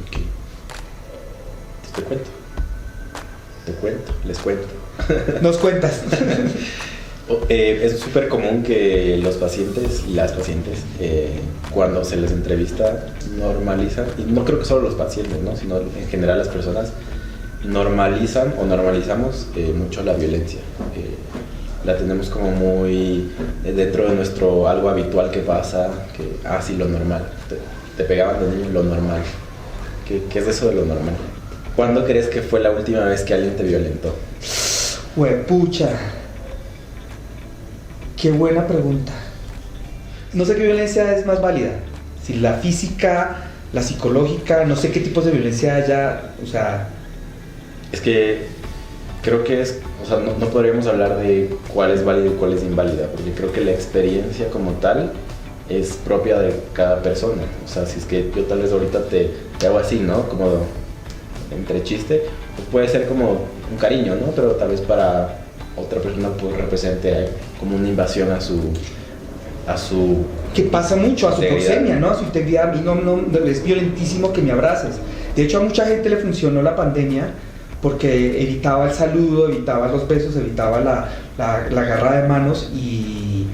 Ok. Les cuento. Nos cuentas. Es súper común que los pacientes y las pacientes, cuando se les entrevista, normalizan, y no creo que solo los pacientes, ¿no? Sino en general las personas normalizan o normalizamos mucho la violencia. La tenemos como muy dentro de nuestro algo habitual que pasa, que, sí, lo normal. Te pegaban de niño, lo normal. ¿Qué es eso de lo normal? ¿Cuándo crees que fue la última vez que alguien te violentó? Huepucha. Qué buena pregunta. No sé qué violencia es más válida. Si la física, la psicológica, no sé qué tipos de violencia haya, o sea... Es que creo que no podríamos hablar de cuál es válida y cuál es inválida, porque creo que la experiencia como tal es propia de cada persona. O sea, si es que yo tal vez ahorita te hago así, ¿no? Como entre chiste, pues puede ser como un cariño, ¿no? Pero tal vez para otra persona pues represente como una invasión a su que pasa mucho, a su integridad. proxemia, ¿no? A su integridad. A mí no es violentísimo que me abraces. De hecho, a mucha gente le funcionó la pandemia porque evitaba el saludo, evitaba los besos, evitaba la agarrada de manos y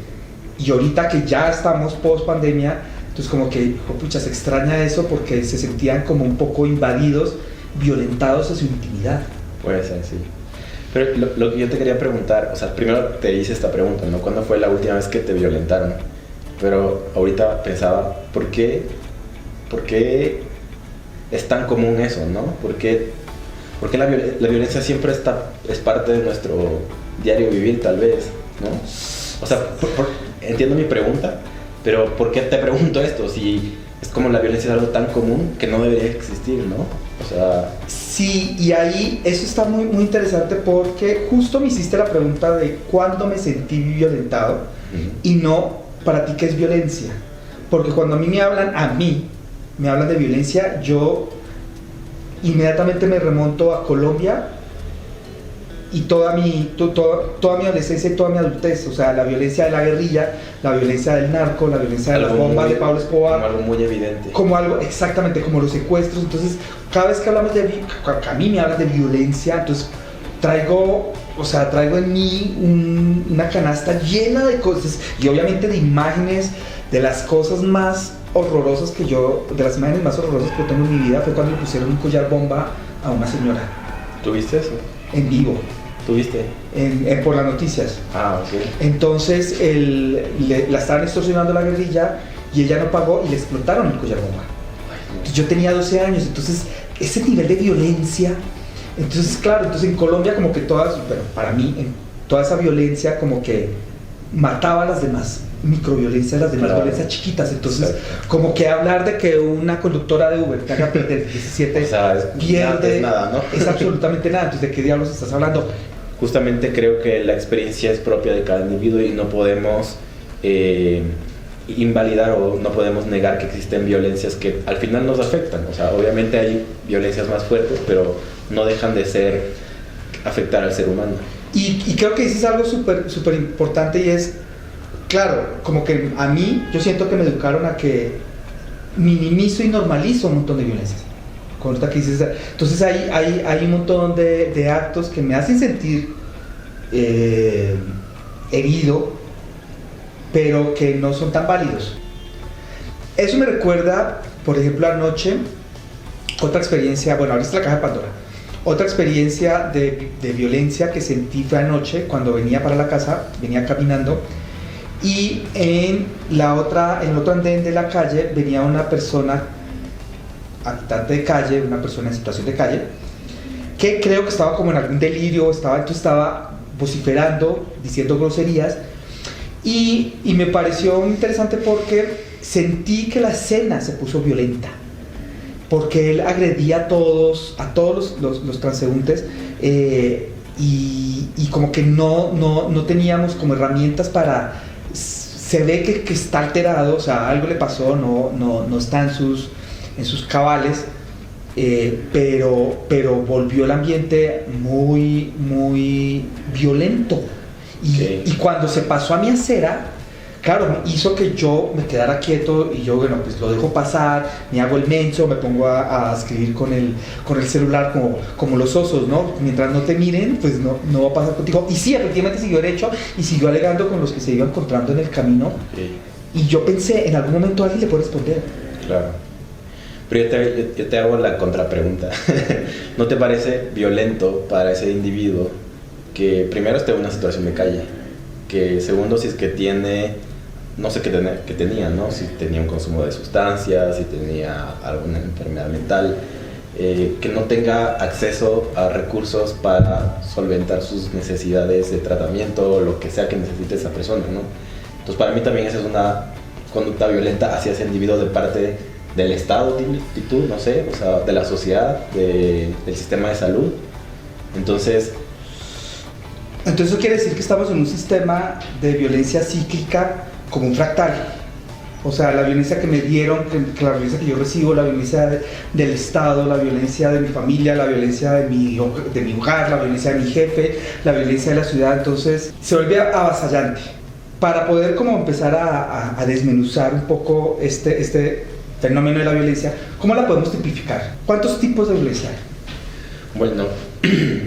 ahorita que ya estamos post pandemia, entonces como que, pucha, se extraña eso porque se sentían como un poco invadidos, violentados a su intimidad. Puede ser, sí. Pero lo que yo te quería preguntar, o sea, primero te hice esta pregunta, ¿no? ¿Cuándo fue la última vez que te violentaron? Pero ahorita pensaba, ¿por qué es tan común eso, no? ¿Por qué la violencia siempre es parte de nuestro diario vivir, tal vez, ¿no? O sea, entiendo mi pregunta, pero ¿por qué te pregunto esto? Si es como la violencia es algo tan común que no debería existir, ¿no? O sea... Sí, y ahí eso está muy, muy interesante porque justo me hiciste la pregunta de cuándo me sentí violentado y no para ti qué es violencia. Porque cuando a mí me hablan de violencia, yo inmediatamente me remonto a Colombia y toda mi adolescencia y toda mi adultez, o sea, la violencia de la guerrilla, la violencia del narco, la violencia de las bombas de Pablo Escobar, como algo muy evidente, como algo, exactamente, como los secuestros. Entonces, cada vez que hablamos a mí me hablan de violencia, entonces traigo en mí una canasta llena de cosas y obviamente de imágenes, de las cosas más horrorosas de las imágenes más horrorosas que tengo en mi vida fue cuando le pusieron un collar bomba a una señora. ¿Tuviste eso? En vivo. ¿Tuviste? Por las noticias. Ok. Entonces la estaban extorsionando la guerrilla y ella no pagó y le explotaron el collar bomba. Entonces, yo tenía 12 años, entonces ese nivel de violencia. Entonces, claro, entonces en Colombia como que pero para mí, toda esa violencia como que mataba a las demás microviolencias, las demás claro. Violencias chiquitas. Entonces, exacto. Como que hablar de que una conductora de Uber te haga perder 17, o sea, pierde, es nada, ¿no? Es absolutamente nada. Entonces, ¿de qué diablos estás hablando? Justamente creo que la experiencia es propia de cada individuo y no podemos invalidar o no podemos negar que existen violencias que al final nos afectan. O sea, obviamente hay violencias más fuertes, pero no dejan de afectar al ser humano. Y creo que dices algo súper importante y es, claro, como que a mí, yo siento que me educaron a que minimizo y normalizo un montón de violencias. Entonces hay un montón de actos que me hacen sentir herido, pero que no son tan válidos. Eso me recuerda, por ejemplo, anoche, otra experiencia, bueno, ahorita es la caja de Pandora. Otra experiencia de violencia que sentí fue anoche cuando venía para la casa, venía caminando y en el otro andén de la calle venía una persona, habitante de calle, una persona en situación de calle, que creo que estaba como en algún delirio, estaba vociferando, diciendo groserías y me pareció interesante porque sentí que la escena se puso violenta. Porque él agredía a todos los transeúntes y como que no teníamos como herramientas para... Se ve que está alterado, o sea, algo le pasó, no está en sus cabales, pero volvió el ambiente muy, muy violento. Y cuando se pasó a mi acera, claro, hizo que yo me quedara quieto y yo, bueno, pues lo dejo pasar, me hago el menso, me pongo a escribir con el celular como los osos, ¿no? Mientras no te miren, pues no va a pasar contigo. Y sí, efectivamente siguió derecho y siguió alegando con los que se iba encontrando en el camino. Sí. Y yo pensé, en algún momento alguien le puede responder. Claro. Pero yo te hago la contrapregunta. ¿No te parece violento para ese individuo que primero esté en una situación de calle? Que segundo, si es que tiene, no sé qué tenía, ¿no? Si tenía un consumo de sustancias, si tenía alguna enfermedad mental, que no tenga acceso a recursos para solventar sus necesidades de tratamiento o lo que sea que necesite esa persona, ¿no? Entonces para mí también esa es una conducta violenta hacia ese individuo de parte del Estado, no sé, o sea, de la sociedad, del sistema de salud. Entonces eso quiere decir que estamos en un sistema de violencia cíclica como un fractal. O sea, la violencia que me dieron, que la violencia que yo recibo, la violencia del Estado, la violencia de mi familia, la violencia de mi hogar, la violencia de mi jefe, la violencia de la ciudad. Entonces se vuelve avasallante. Para poder como empezar a desmenuzar un poco este fenómeno de la violencia, ¿cómo la podemos tipificar? ¿Cuántos tipos de violencia hay? Bueno,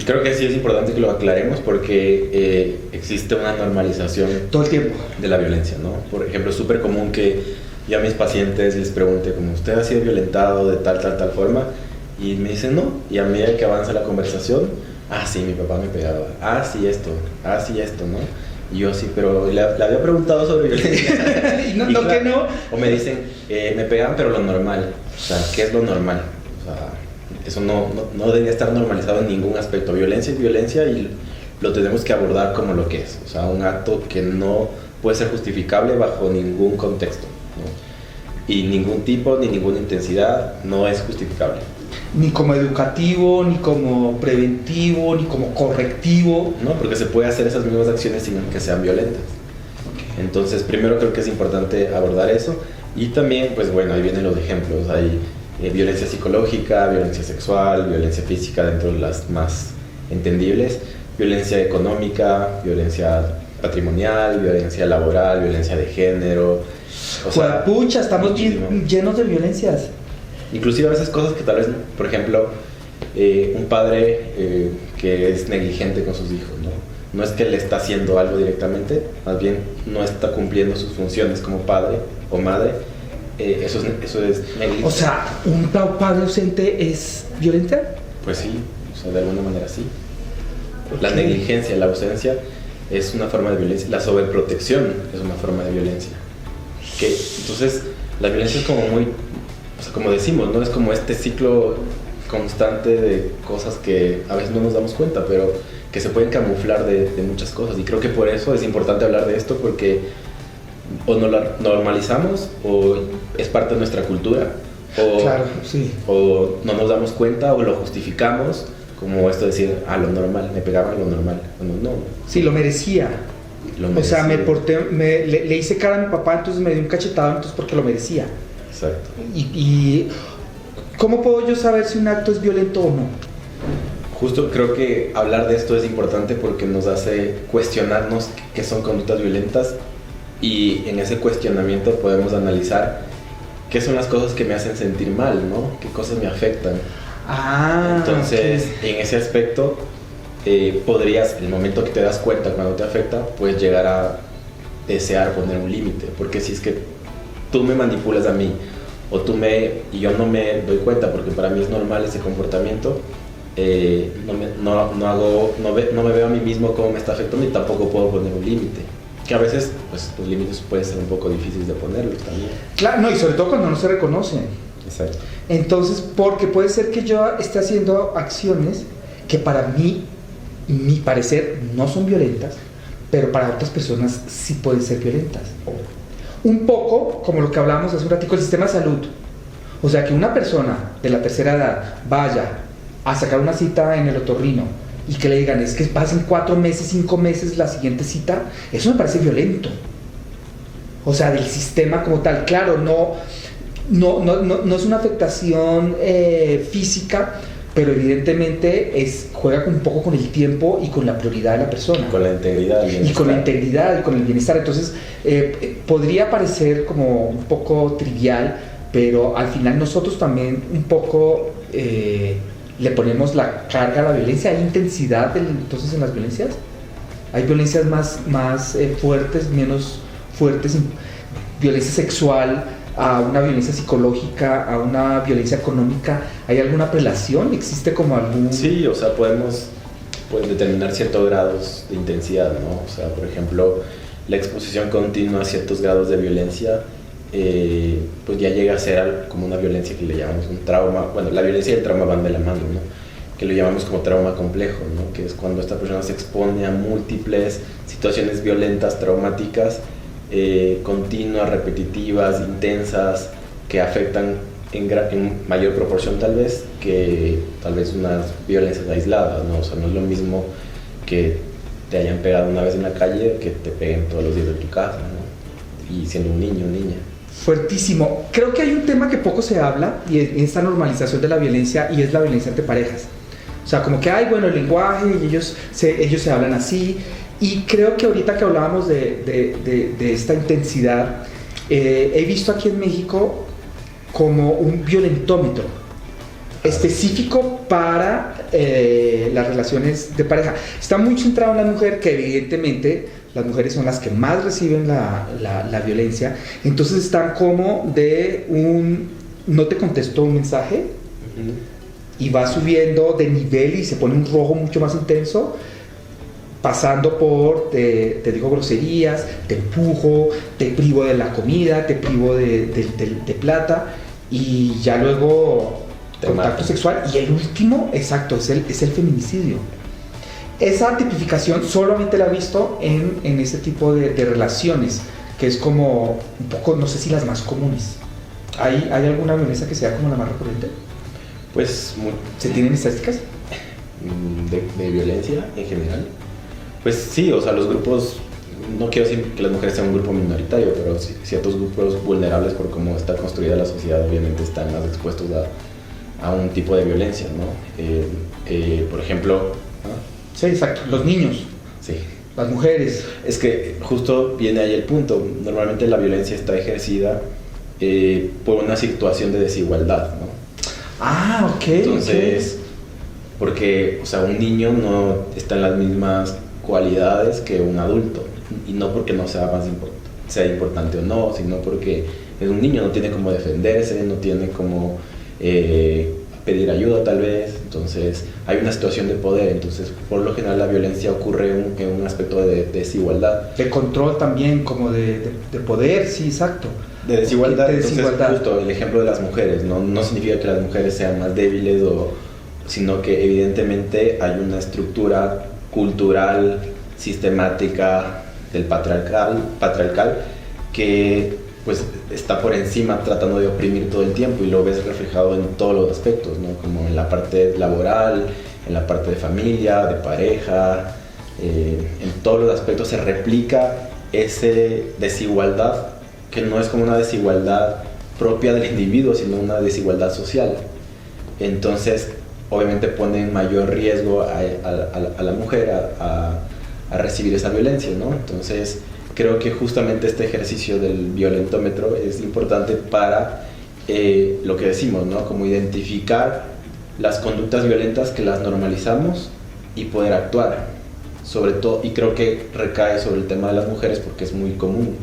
creo que sí es importante que lo aclaremos porque existe una normalización todo el tiempo de la violencia, ¿no? Por ejemplo, es súper común que yo a mis pacientes les pregunte como, ¿usted ha sido violentado de tal forma? Y me dicen no, y a medida que avanza la conversación, sí, mi papá me pegaba, sí esto, ¿no? Y yo sí, pero le había preguntado sobre violencia. y no, que no. O me dicen, me pegaban, pero lo normal. O sea, ¿qué es lo normal? O sea, eso no debería estar normalizado en ningún aspecto. Violencia es violencia y lo tenemos que abordar como lo que es. O sea, un acto que no puede ser justificable bajo ningún contexto, ¿no? Y ningún tipo ni ninguna intensidad no es justificable. Ni como educativo, ni como preventivo, ni como correctivo. No, porque se puede hacer esas mismas acciones sin que sean violentas. Okay. Entonces, primero creo que es importante abordar eso. Y también, pues bueno, ahí vienen los ejemplos. Hay violencia psicológica, violencia sexual, violencia física dentro de las más entendibles, violencia económica, violencia patrimonial, violencia laboral, violencia de género. O sea, pucha, estamos llenos de violencias. Inclusive a veces cosas que tal vez, por ejemplo, un padre que es negligente con sus hijos, ¿no? No es que le está haciendo algo directamente, más bien no está cumpliendo sus funciones como padre o madre. Eso es negligencia. O sea, ¿un padre ausente es violenta? Pues sí, o sea, de alguna manera sí. La negligencia, la ausencia es una forma de violencia. La sobreprotección es una forma de violencia. Entonces, la violencia es como muy... O sea, como decimos, ¿no? Es como este ciclo constante de cosas que a veces no nos damos cuenta, pero que se pueden camuflar de muchas cosas. Y creo que por eso es importante hablar de esto, porque o no la normalizamos o es parte de nuestra cultura, o, claro, sí. O no nos damos cuenta o lo justificamos como esto de decir, lo normal, me pegaban lo normal. No. Sí, lo merecía. O sea, le hice cara a mi papá, entonces me dio un cachetado, entonces porque lo merecía. Exacto. Y ¿cómo puedo yo saber si un acto es violento o no? Justo creo que hablar de esto es importante porque nos hace cuestionarnos qué son conductas violentas, y en ese cuestionamiento podemos analizar qué son las cosas que me hacen sentir mal, ¿no? Qué cosas me afectan. Entonces, en ese aspecto, podrías, el momento que te das cuenta cuando te afecta, puedes llegar a desear poner un límite, porque si es que tú me manipulas a mí y yo no me doy cuenta porque para mí es normal ese comportamiento, no me veo a mí mismo cómo me está afectando y tampoco puedo poner un límite, que a veces pues, los límites pueden ser un poco difíciles de ponerlos también. Claro, no, y sobre todo cuando no se reconocen. Exacto. Entonces, porque puede ser que yo esté haciendo acciones que para mí, mi parecer, no son violentas, pero para otras personas sí pueden ser violentas. Un poco como lo que hablábamos hace un ratico, el sistema de salud. O sea, que una persona de la tercera edad vaya a sacar una cita en el otorrino y que le digan, es que pasen 4 meses, 5 meses la siguiente cita, eso me parece violento. O sea, del sistema como tal. Claro, no es una afectación física, pero evidentemente juega un poco con el tiempo y con la prioridad de la persona. Con la integridad. Y con la integridad y con el bienestar. Entonces, podría parecer como un poco trivial, pero al final nosotros también un poco le ponemos la carga a la violencia. ¿Hay intensidad entonces en las violencias? ¿Hay violencias más fuertes, menos fuertes? ¿Violencia sexual a una violencia psicológica, a una violencia económica? ¿Hay alguna prelación? ¿Existe como algún...? Sí, o sea, podemos determinar ciertos grados de intensidad, ¿no? O sea, por ejemplo, la exposición continua a ciertos grados de violencia, pues ya llega a ser como una violencia que le llamamos un trauma. Bueno, la violencia y el trauma van de la mano, ¿no? Que lo llamamos como trauma complejo, ¿no? Que es cuando esta persona se expone a múltiples situaciones violentas, traumáticas, continuas, repetitivas, intensas, que afectan en mayor proporción tal vez que tal vez unas violencias aisladas, ¿no? O sea, no es lo mismo que te hayan pegado una vez en la calle que te peguen todos los días de tu casa, ¿no? Y siendo un niño o niña. Fuertísimo. Creo que hay un tema que poco se habla y es esta normalización de la violencia, y es la violencia entre parejas. O sea, como que hay, bueno, el lenguaje y ellos se hablan así. Y creo que ahorita que hablábamos de esta intensidad, he visto aquí en México como un violentómetro específico para las relaciones de pareja. Está muy centrado en la mujer, que evidentemente las mujeres son las que más reciben la violencia. Entonces están como de no te contestó un mensaje, y va subiendo de nivel y se pone un rojo mucho más intenso, pasando por te digo groserías, te empujo, te privo de la comida, te privo de plata, y ya luego contacto sexual. Y el último, exacto, es el feminicidio. Esa tipificación solamente la he visto en ese tipo de relaciones, que es como un poco, no sé si las más comunes. ¿Hay alguna violencia que sea como la más recurrente? Pues ¿Se tienen estadísticas? De violencia en general. Pues sí, o sea, los grupos, no quiero decir que las mujeres sean un grupo minoritario, pero ciertos grupos vulnerables por cómo está construida la sociedad obviamente están más expuestos a un tipo de violencia, ¿no? Por ejemplo... ¿no? Sí, exacto, los niños. Sí. Las mujeres. Es que justo viene ahí el punto. Normalmente la violencia está ejercida por una situación de desigualdad, ¿no? Ah, ok. Entonces, porque, o sea, un niño no está en las mismas cualidades que un adulto, y no porque no sea sea importante o no, sino porque es un niño, no tiene cómo defenderse, no tiene cómo pedir ayuda tal vez. Entonces hay una situación de poder. Entonces por lo general la violencia ocurre en un aspecto de desigualdad, de control también, como de poder, sí, exacto. De desigualdad. De Entonces desigualdad. Justo el ejemplo de las mujeres no significa que las mujeres sean más débiles, sino que evidentemente hay una estructura cultural, sistemática del patriarcal que pues está por encima tratando de oprimir todo el tiempo, y lo ves reflejado en todos los aspectos, ¿no? Como en la parte laboral, en la parte de familia, de pareja, en todos los aspectos se replica esa desigualdad, que no es como una desigualdad propia del individuo, sino una desigualdad social. Entonces obviamente pone en mayor riesgo a la mujer a recibir esa violencia, ¿no? Entonces creo que justamente este ejercicio del violentómetro es importante para lo que decimos, ¿no? Como identificar las conductas violentas que las normalizamos y poder actuar, sobre todo, y creo que recae sobre el tema de las mujeres porque es muy común.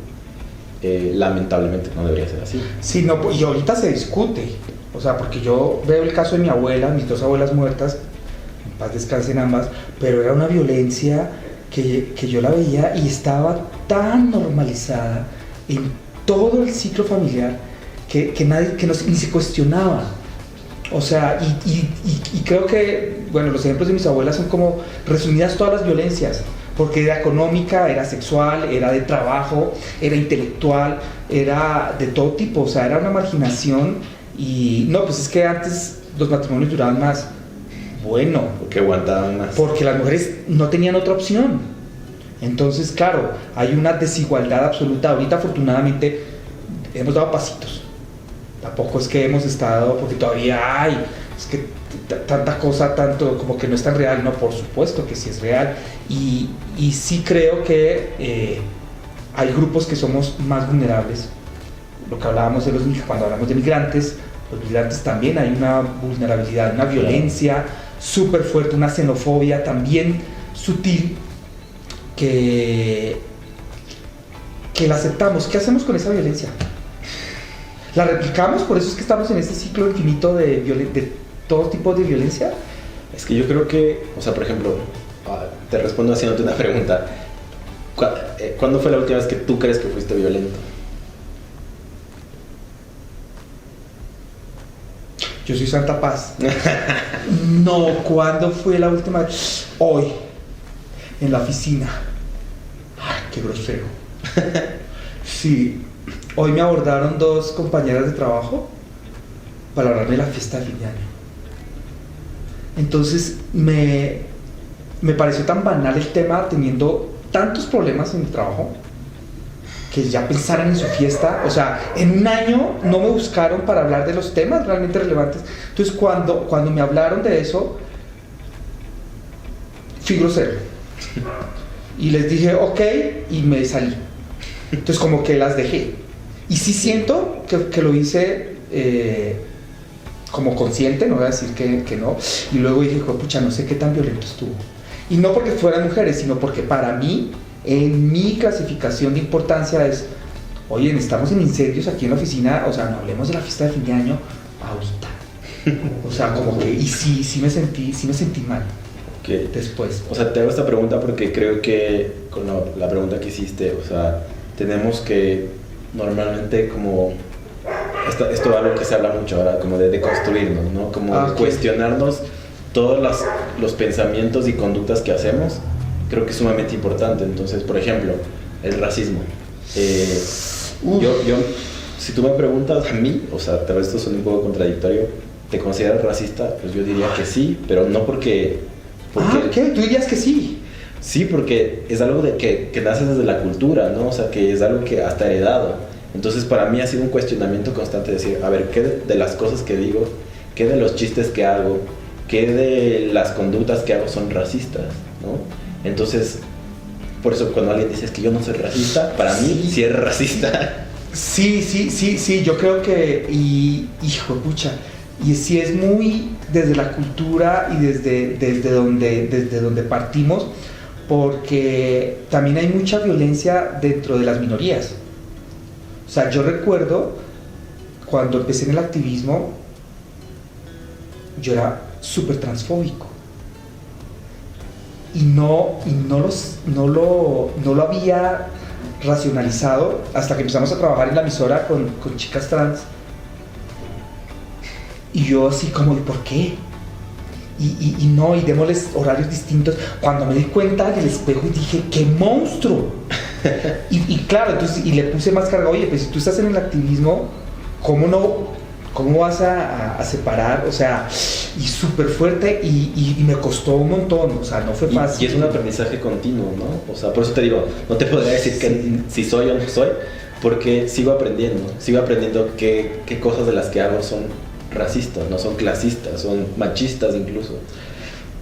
Lamentablemente no debería ser así. Sí, no, y ahorita se discute, o sea, porque yo veo el caso de mi abuela, mis dos abuelas muertas, en paz descansen ambas, pero era una violencia que yo la veía y estaba tan normalizada en todo el ciclo familiar que nadie, ni se cuestionaba. O sea, y creo que, bueno, los ejemplos de mis abuelas son como resumidas todas las violencias, porque era económica, era sexual, era de trabajo, era intelectual, era de todo tipo, o sea, era una marginación. Y no, pues es que antes los matrimonios duraban más. Bueno, porque aguantaban más. Porque las mujeres no tenían otra opción. Entonces, claro, hay una desigualdad absoluta. Ahorita, afortunadamente, hemos dado pasitos. Tampoco es que hemos estado, porque todavía hay es que tanta cosa, tanto como que no es tan real. No, por supuesto que sí es real. Y sí creo que hay grupos que somos más vulnerables. Lo que hablábamos de cuando hablamos de migrantes, los migrantes también hay una vulnerabilidad, una violencia súper fuerte, una xenofobia también sutil que la aceptamos. ¿Qué hacemos con esa violencia? ¿La replicamos? Por eso es que estamos en este ciclo infinito de todo tipo de violencia. Es que yo creo que, o sea, por ejemplo, te respondo haciéndote una pregunta. ¿Cuándo fue la última vez que tú crees que fuiste violento? Yo soy Santa Paz. No, ¿cuándo fue la última vez? Hoy, en la oficina. Ay, qué grosero. Sí, hoy me abordaron 2 compañeras de trabajo para hablarme de la fiesta de fin de año. Entonces me pareció tan banal el tema, teniendo tantos problemas en mi trabajo, que ya pensaran en su fiesta. O sea, en un año no me buscaron para hablar de los temas realmente relevantes. Entonces cuando me hablaron de eso, fui grosero y les dije ok, y me salí. Entonces como que las dejé, y sí siento que lo hice como consciente, no voy a decir que no. Y luego dije, pucha, no sé qué tan violento estuvo, y no porque fueran mujeres, sino porque para mí, en mi clasificación de importancia es, oye, estamos en incendios aquí en la oficina, o sea, no hablemos de la fiesta de fin de año ahorita. O sea, como que, y sí me sentí mal. Okay. Después. O sea, te hago esta pregunta porque creo que con la pregunta que hiciste, o sea, tenemos que normalmente como, esto es algo que se habla mucho ahora, como de deconstruirnos, ¿no? Como cuestionarnos todos los pensamientos y conductas que hacemos. Creo que es sumamente importante. Entonces, por ejemplo, el racismo. Yo, si tú me preguntas a mí, o sea, tal vez esto suena un poco contradictorio, ¿te consideras racista? Pues yo diría que sí, pero no porque ¿qué? ¿Tú dirías que sí? Sí, porque es algo que nace desde la cultura, ¿no? O sea, que es algo que hasta heredado. Entonces, para mí ha sido un cuestionamiento constante de decir, a ver, ¿qué de las cosas que digo, qué de los chistes que hago, qué de las conductas que hago son racistas, ¿no? Entonces, por eso cuando alguien dice que yo no soy racista, para mí sí es racista. Sí, yo creo que, hijo de pucha, y sí es muy desde la cultura y desde donde partimos, porque también hay mucha violencia dentro de las minorías. O sea, yo recuerdo cuando empecé en el activismo, yo era súper transfóbico. Y no lo había racionalizado hasta que empezamos a trabajar en la emisora con chicas trans. Y yo así como, ¿y por qué? Y démosles horarios distintos. Cuando me di cuenta del espejo y dije, ¡qué monstruo! y claro, entonces, y le puse más carga, oye, pues si tú estás en el activismo, ¿cómo vas a separar? O sea, y súper fuerte, y me costó un montón, o sea, no fue fácil. Y es un aprendizaje continuo, ¿no? O sea, por eso te digo, no te podría decir que si soy o no soy, porque sigo aprendiendo qué cosas de las que hago son racistas, no son clasistas, son machistas incluso.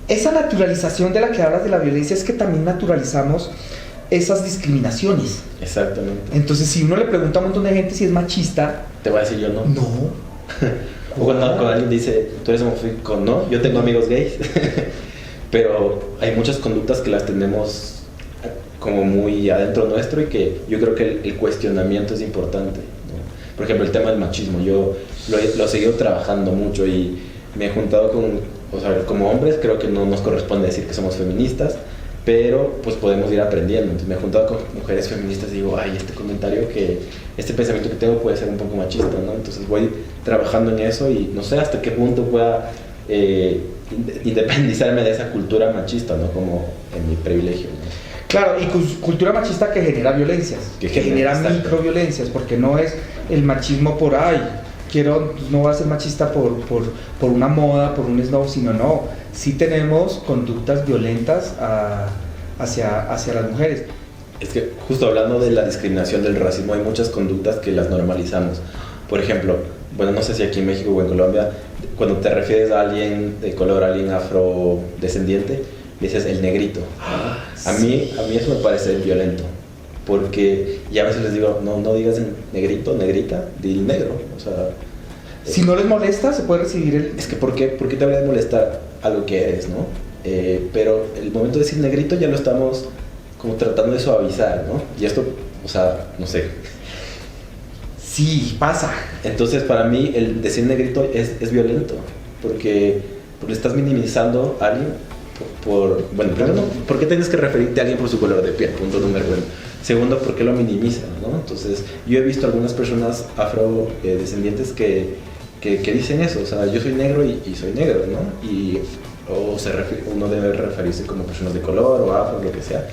Esa naturalización de la que hablas de la violencia es que también naturalizamos esas discriminaciones. Exactamente. Entonces, si uno le pregunta a un montón de gente si es machista, te va a decir yo no. No. O cuando alguien dice, tú eres homofóbico, no, yo tengo amigos gays. Pero hay muchas conductas que las tenemos como muy adentro nuestro y que yo creo que el cuestionamiento es importante, ¿no? Por ejemplo, el tema del machismo, yo lo he seguido trabajando mucho y me he juntado o sea, como hombres creo que no nos corresponde decir que somos feministas, pero pues podemos ir aprendiendo. Entonces me he juntado con mujeres feministas y digo, ay, este pensamiento que tengo puede ser un poco machista, ¿no? Entonces voy trabajando en eso y no sé hasta qué punto pueda independizarme de esa cultura machista, ¿no? Como en mi privilegio, ¿no? Claro, y cultura machista que genera violencias, que genera microviolencias, porque no es el machismo por ahí. No va a ser machista por una moda, por un snob, sino no. Sí tenemos conductas violentas hacia las mujeres. Es que justo hablando de la discriminación, del racismo, hay muchas conductas que las normalizamos. Por ejemplo, bueno, no sé si aquí en México o en Colombia, cuando te refieres a alguien de color, a alguien afrodescendiente, dices el negrito. ¿No? A mí eso me parece violento, porque ya a veces les digo, no digas negrito, negrita, di negro. O sea, si no les molesta, se puede recibir el... Es que ¿por qué te debería molestar algo que eres, no? Pero el momento de decir negrito ya lo estamos como tratando de suavizar, ¿no? Y esto, o sea, no sé. Sí, pasa. Entonces, para mí, el decir negrito es violento, porque le estás minimizando a alguien bueno, primero, ¿por qué tienes que referirte a alguien por su color de piel? Punto número uno. Segundo, ¿por qué lo minimizan, no? Entonces, yo he visto algunas personas afrodescendientes que dicen eso, o sea, yo soy negro y soy negro, ¿no? Uno debe referirse como personas de color o afro, lo que sea,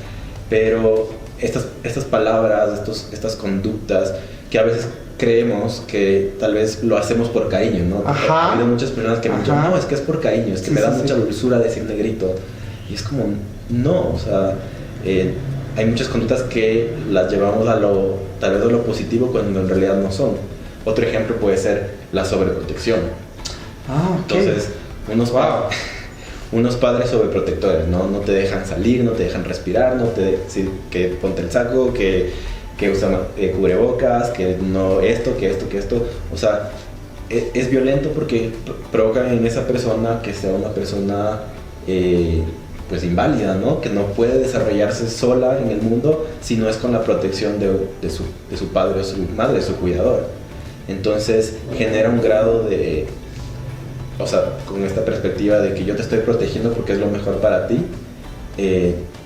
pero estas palabras, estas conductas que a veces creemos que tal vez lo hacemos por cariño, ¿no? Ajá. Ha habido muchas personas que me dicen, no, es que es por cariño, es que me da mucha dulzura decir negrito, y es como, no, o sea, hay muchas conductas que las llevamos tal vez a lo positivo cuando en realidad no son. Otro ejemplo puede ser la sobreprotección. Okay. Entonces, unos padres sobreprotectores, ¿no? No te dejan salir, no te dejan respirar, que ponte el saco, que usa cubrebocas, que esto. O sea, es violento porque provoca en esa persona que sea una persona pues inválida, ¿no? Que no puede desarrollarse sola en el mundo si no es con la protección de su padre o su madre, su cuidador. Entonces genera un grado de, o sea, con esta perspectiva de que yo te estoy protegiendo porque es lo mejor para ti,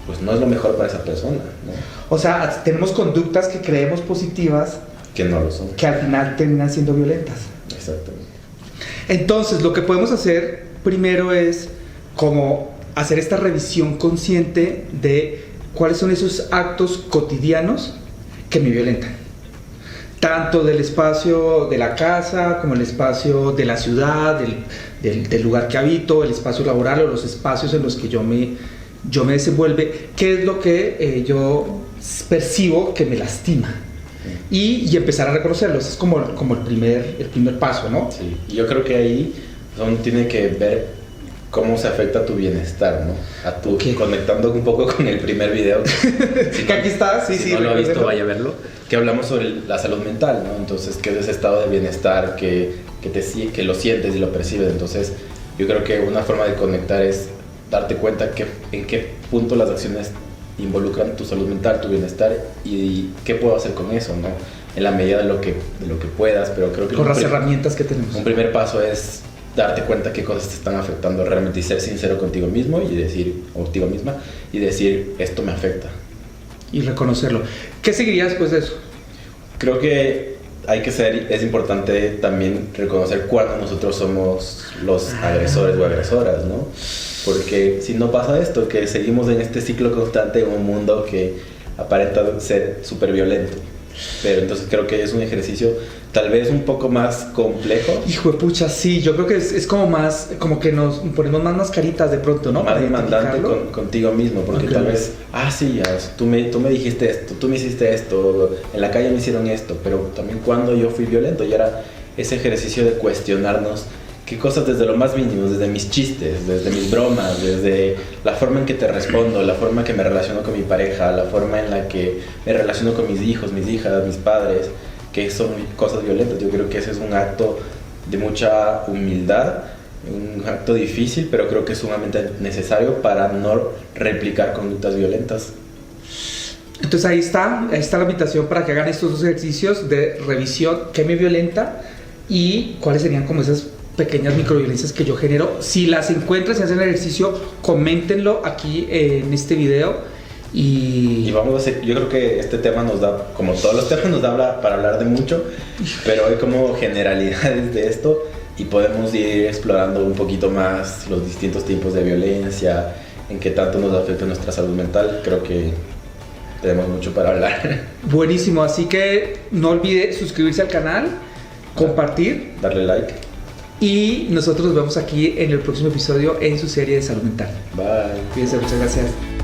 pues no es lo mejor para esa persona, ¿no? O sea, tenemos conductas que creemos positivas que no lo son, que al final terminan siendo violentas. Exactamente. Entonces, lo que podemos hacer primero es como hacer esta revisión consciente de cuáles son esos actos cotidianos que me violentan. Tanto del espacio de la casa, como el espacio de la ciudad, del lugar que habito, el espacio laboral o los espacios en los que yo me desenvuelve, qué es lo que yo percibo que me lastima. Y empezar a reconocerlos, es como el primer paso, ¿no? Sí, y yo creo que ahí uno tiene que ver cómo se afecta a tu bienestar, ¿no? Conectando un poco con el primer video. Que aquí está, sí. Si no lo ha visto, vaya a verlo. Que hablamos sobre la salud mental, ¿no? Entonces, que es ese estado de bienestar que lo sientes y lo percibes. Entonces, yo creo que una forma de conectar es darte cuenta en qué punto las acciones involucran tu salud mental, tu bienestar y qué puedo hacer con eso, ¿no? En la medida de lo que puedas, pero creo que con las herramientas que tenemos. Un primer paso es darte cuenta qué cosas te están afectando realmente y ser sincero contigo mismo y decir, o contigo misma, y decir, esto me afecta. Y reconocerlo. ¿Qué seguiría después de eso? Creo que es importante también reconocer cuándo nosotros somos los agresores o agresoras, ¿no? Porque si no pasa esto, que seguimos en este ciclo constante en un mundo que aparenta ser súper violento. Pero entonces creo que es un ejercicio tal vez un poco más complejo. Hijo de pucha, sí, yo creo que es como más, como que nos ponemos más mascaritas de pronto, ¿no? Más demandante contigo mismo, porque tal vez, sí, tú me dijiste esto, tú me hiciste esto, en la calle me hicieron esto, pero también cuando yo fui violento, y era ese ejercicio de cuestionarnos qué cosas desde lo más mínimo, desde mis chistes, desde mis bromas, desde la forma en que te respondo, la forma en que me relaciono con mi pareja, la forma en la que me relaciono con mis hijos, mis hijas, mis padres, que son cosas violentas. Yo creo que ese es un acto de mucha humildad, un acto difícil, pero creo que es sumamente necesario para no replicar conductas violentas. Entonces ahí está la invitación para que hagan estos dos ejercicios de revisión, qué me violenta y cuáles serían como esas pequeñas microviolencias que yo genero. Si las encuentran, si hacen el ejercicio, coméntenlo aquí en este video y vamos a hacer, yo creo que este tema nos da, como todos los temas, nos da para hablar de mucho, pero hay como generalidades de esto y podemos ir explorando un poquito más los distintos tipos de violencia, en qué tanto nos afecta nuestra salud mental. Creo que tenemos mucho para hablar. Buenísimo, así que no olvide suscribirse al canal, compartir, darle like. Y nosotros nos vemos aquí en el próximo episodio en su serie de salud mental. Bye. Cuídense, muchas gracias.